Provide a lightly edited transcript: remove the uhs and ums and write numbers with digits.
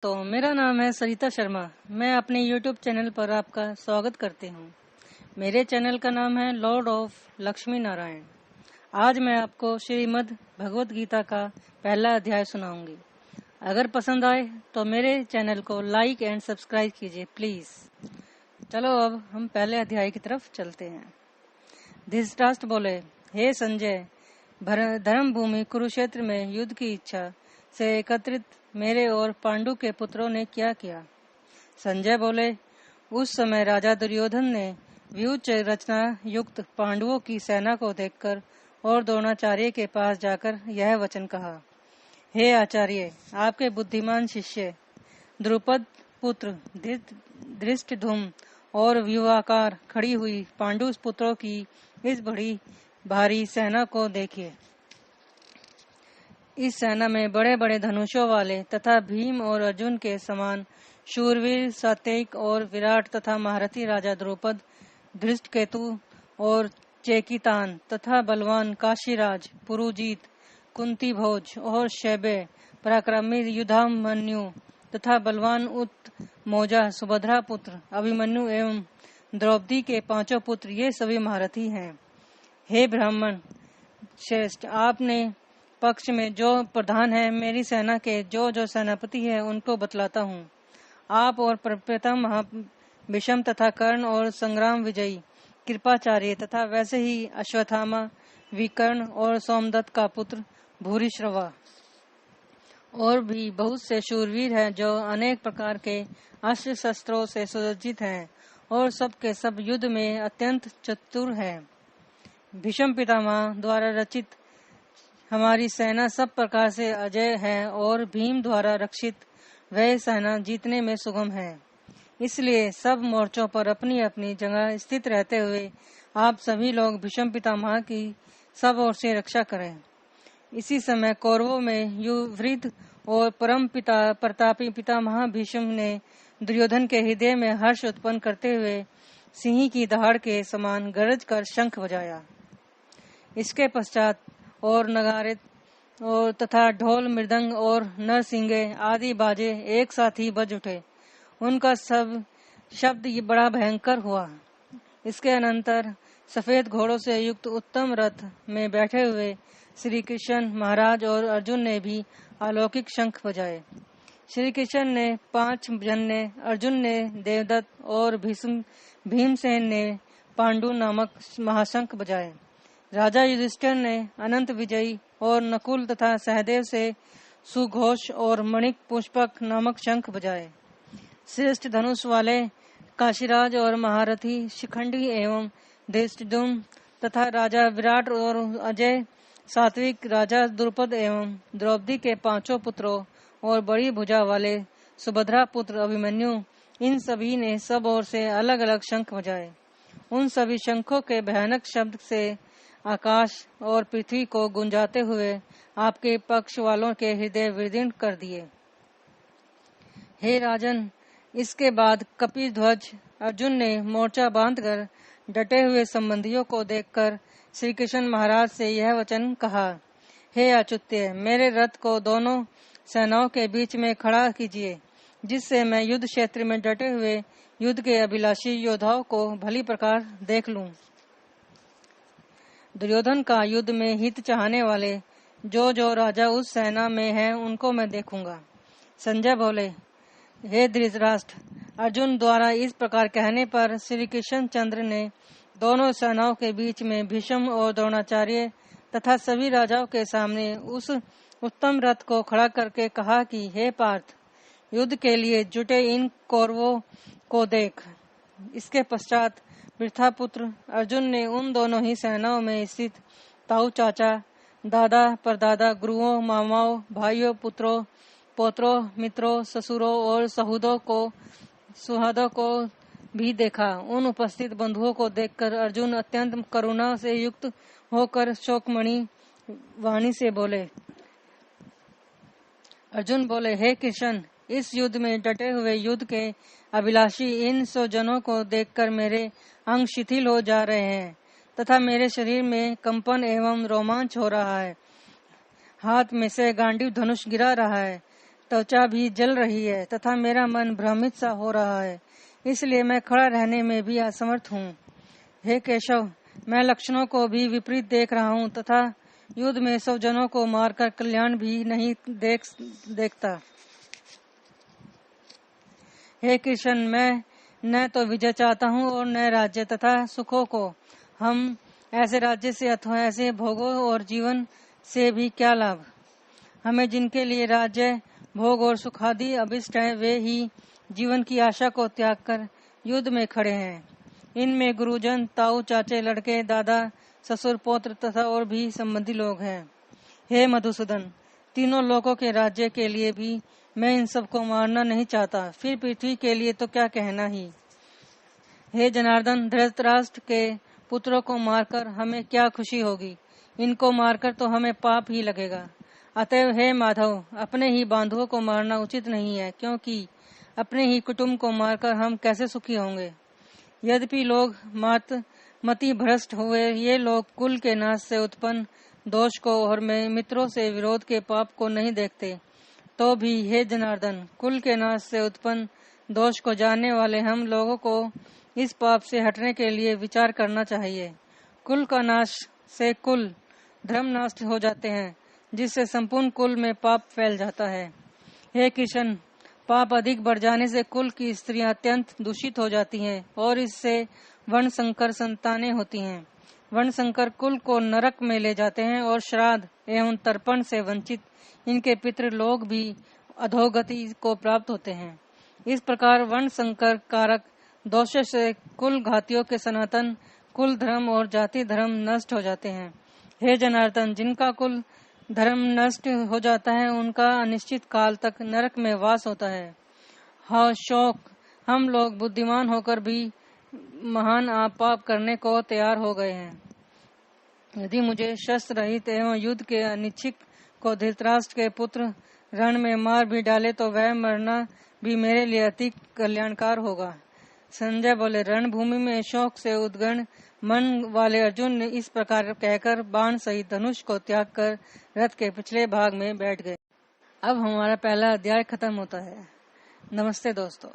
तो मेरा नाम है सरिता शर्मा। मैं अपने YouTube चैनल पर आपका स्वागत करती हूँ। मेरे चैनल का नाम है लॉर्ड ऑफ लक्ष्मी नारायण। आज मैं आपको श्रीमद् भगवत गीता का पहला अध्याय सुनाऊंगी। अगर पसंद आए तो मेरे चैनल को लाइक एंड सब्सक्राइब कीजिए प्लीज। चलो अब हम पहले अध्याय की तरफ चलते हैं। धृतराष्ट्र बोले, हे संजय, धर्म भूमि कुरुक्षेत्र में युद्ध की इच्छा से एकत्रित मेरे और पांडु के पुत्रों ने क्या किया। संजय बोले, उस समय राजा दुर्योधन ने व्यूह रचना युक्त पांडवों की सेना को देखकर और द्रोणाचार्य के पास जाकर यह वचन कहा, हे आचार्य, आपके बुद्धिमान शिष्य द्रुपद पुत्र धृष्टद्युम्न और व्यूहाकार खड़ी हुई पांडु पुत्रों की इस बड़ी भारी सेना को देखिए। इस सेना में बड़े बड़े धनुषों वाले तथा भीम और अर्जुन के समान शूरवीर सात्यिक और विराट तथा महारथी राजा द्रुपद, धृष्टकेतु और चेकितान तथा बलवान काशीराज, पुरुजीत, कुंती भोज और शैबे, पराक्रमी युधामन्यु तथा बलवान उत्मौजा, सुभद्रा पुत्र अभिमन्यु एवं द्रौपदी के पांचों पुत्र, ये सभी महारथी हैं। हे ब्राह्मण श्रेष्ठ, आपने पक्ष में जो प्रधान है, मेरी सेना के जो सेनापति है, उनको बतलाता हूँ। आप और प्रप्रथम भीष्म तथा कर्ण और संग्राम विजयी कृपाचार्य तथा वैसे ही अश्वत्थामा, विकर्ण और सोमदत्त का पुत्र भूरिश्रवा और भी बहुत से शूरवीर हैं जो अनेक प्रकार के अस्त्र शस्त्रों से सुसज्जित हैं और सब के सब युद्ध में अत्यंत चतुर हैं। भीष्म पितामह द्वारा रचित हमारी सेना सब प्रकार से अजय है और भीम द्वारा रक्षित वह सेना जीतने में सुगम है। इसलिए सब मोर्चों पर अपनी अपनी जगह स्थित रहते हुए आप सभी लोग भीष्म पितामह की सब ओर से रक्षा करें। इसी समय कौरवों में युवृद्ध और परम प्रतापी पितामह भीष्म ने दुर्योधन के हृदय में हर्ष उत्पन्न करते हुए सिंह की दहाड़ के समान गरज कर शंख बजाया। इसके पश्चात और नगारे और तथा ढोल, मृदंग और नरसिंगे आदि बाजे एक साथ ही बज उठे। उनका सब शब्द ये बड़ा भयंकर हुआ। इसके अनंतर सफेद घोड़ों से युक्त उत्तम रथ में बैठे हुए श्री कृष्ण महाराज और अर्जुन ने भी अलौकिक शंख बजाए। श्री कृष्ण ने 5 जन्य, अर्जुन ने देवदत्त और भीमसेन ने पांडु नामक महाशंख बजाए। राजा युधिष्ठिर ने अनंत विजयी और नकुल तथा सहदेव से सुघोष और मणिक पुष्पक नामक शंख बजाए। श्रेष्ठ धनुष वाले काशीराज और महारथी शिखंडी एवं धृष्टद्युम्न तथा राजा विराट और अजय सात्विक राजा द्रुपद एवं द्रौपदी के पांचों पुत्रों और बड़ी भुजा वाले सुभद्रा पुत्र अभिमन्यु, इन सभी ने सब ओर से अलग अलग शंख बजाए। उन सभी शंखों के भयानक शब्द से आकाश और पृथ्वी को गुंजाते हुए आपके पक्ष वालों के हृदय विदीर्ण कर दिए। हे राजन, इसके बाद कपिध्वज अर्जुन ने मोर्चा बांधकर डटे हुए संबंधियों को देखकर श्री कृष्ण महाराज से यह वचन कहा, हे अच्युत्य, मेरे रथ को दोनों सेनाओं के बीच में खड़ा कीजिए, जिससे मैं युद्ध क्षेत्र में डटे हुए युद्ध के अभिलाषी योद्धाओं को भली प्रकार देख लूं। दुर्योधन का युद्ध में हित चाहने वाले जो राजा उस सेना में हैं, उनको मैं देखूंगा। संजय बोले, हे धृतराष्ट्र, अर्जुन द्वारा इस प्रकार कहने पर श्री कृष्ण चंद्र ने दोनों सेनाओं के बीच में भीष्म और द्रोणाचार्य तथा सभी राजाओं के सामने उस उत्तम रथ को खड़ा करके कहा कि हे पार्थ, युद्ध के लिए जुटे इन कौरवों को देख। इसके पश्चात वृथापुत्र अर्जुन ने उन दोनों ही सेनाओं में स्थित ताऊ, चाचा, दादा, परदादा, गुरुओं, मामाओं, भाइयों, पुत्रों, पोत्रों, मित्रों, ससुरों और सुहृदों को भी देखा। उन उपस्थित बंधुओं को देखकर अर्जुन अत्यंत करुणा से युक्त होकर शोकमणि वाणी से बोले। अर्जुन बोले, हे कृष्ण, इस युद्ध में डटे हुए युद्ध के अभिलाषी इन 100 जनों को देखकर मेरे अंग शिथिल हो जा रहे हैं तथा मेरे शरीर में कंपन एवं रोमांच हो रहा है। हाथ में से गांडीव धनुष गिरा रहा है त्वचा भी जल रही है तथा मेरा मन भ्रमित सा हो रहा है, इसलिए मैं खड़ा रहने में भी असमर्थ हूँ। हे केशव, मैं लक्षणों को भी विपरीत देख रहा हूँ तथा युद्ध में स्वजनों को मारकर कल्याण भी नहीं देखता। हे कृष्ण, मैं न तो विजय चाहता हूँ और न राज्य तथा सुखों को। हम ऐसे राज्य से अथवा ऐसे भोगों और जीवन से भी क्या लाभ। हमें जिनके लिए राज्य, भोग और सुखादि अभिष्ट है, वे ही जीवन की आशा को त्याग कर युद्ध में खड़े हैं। इनमें गुरुजन, ताऊ, चाचे, लड़के, दादा, ससुर, पौत्र तथा और भी संबंधी लोग हैं। हे मधुसूदन, तीनों लोकों के राज्य के लिए भी मैं इन सबको मारना नहीं चाहता, फिर पृथ्वी के लिए तो क्या कहना ही। हे जनार्दन, धृतराष्ट्र के पुत्रों को मारकर हमें क्या खुशी होगी, इनको मारकर तो हमें पाप ही लगेगा। अतएव हे माधव, अपने ही बांधुओं को मारना उचित नहीं है, क्योंकि अपने ही कुटुंब को मारकर हम कैसे सुखी होंगे। यद्यपि लोग मति भ्रष्ट हुए ये लोग कुल के नाश से उत्पन्न दोष को और मित्रों से विरोध के पाप को नहीं देखते, तो भी हे जनार्दन, कुल के नाश से उत्पन्न दोष को जानने वाले हम लोगों को इस पाप से हटने के लिए विचार करना चाहिए। कुल का नाश से कुल धर्म नाश हो जाते हैं, जिससे संपूर्ण कुल में पाप फैल जाता है। हे कृष्ण, पाप अधिक बढ़ जाने से कुल की स्त्रियां अत्यंत दूषित हो जाती हैं और इससे वर्ण संकर संतानें होती हैं। वर्ण संकर कुल को नरक में ले जाते हैं और श्राद्ध एवं तर्पण से वंचित इनके पितृ लोग भी अधोगति को प्राप्त होते हैं। इस प्रकार वर्ण संकर कारक दोष से कुल घातियों के सनातन कुल धर्म और जाति धर्म नष्ट हो जाते हैं। हे जनार्दन, जिनका कुल धर्म नष्ट हो जाता है उनका अनिश्चित काल तक नरक में वास होता है। हाँ शोक, हम लोग बुद्धिमान होकर भी महान पाप करने को तैयार हो गए हैं। यदि मुझे शस्त्र रहित एवं युद्ध के अनिच्छुक को धृतराष्ट्र के पुत्र रण में मार भी डाले तो वह मरना भी मेरे लिए अति कल्याणकार होगा। संजय बोले, रणभूमि में शोक से उद्गण मन वाले अर्जुन ने इस प्रकार कहकर बाण सहित धनुष को त्याग कर रथ के पिछले भाग में बैठ गए। अब हमारा पहला अध्याय खत्म होता है। नमस्ते दोस्तों।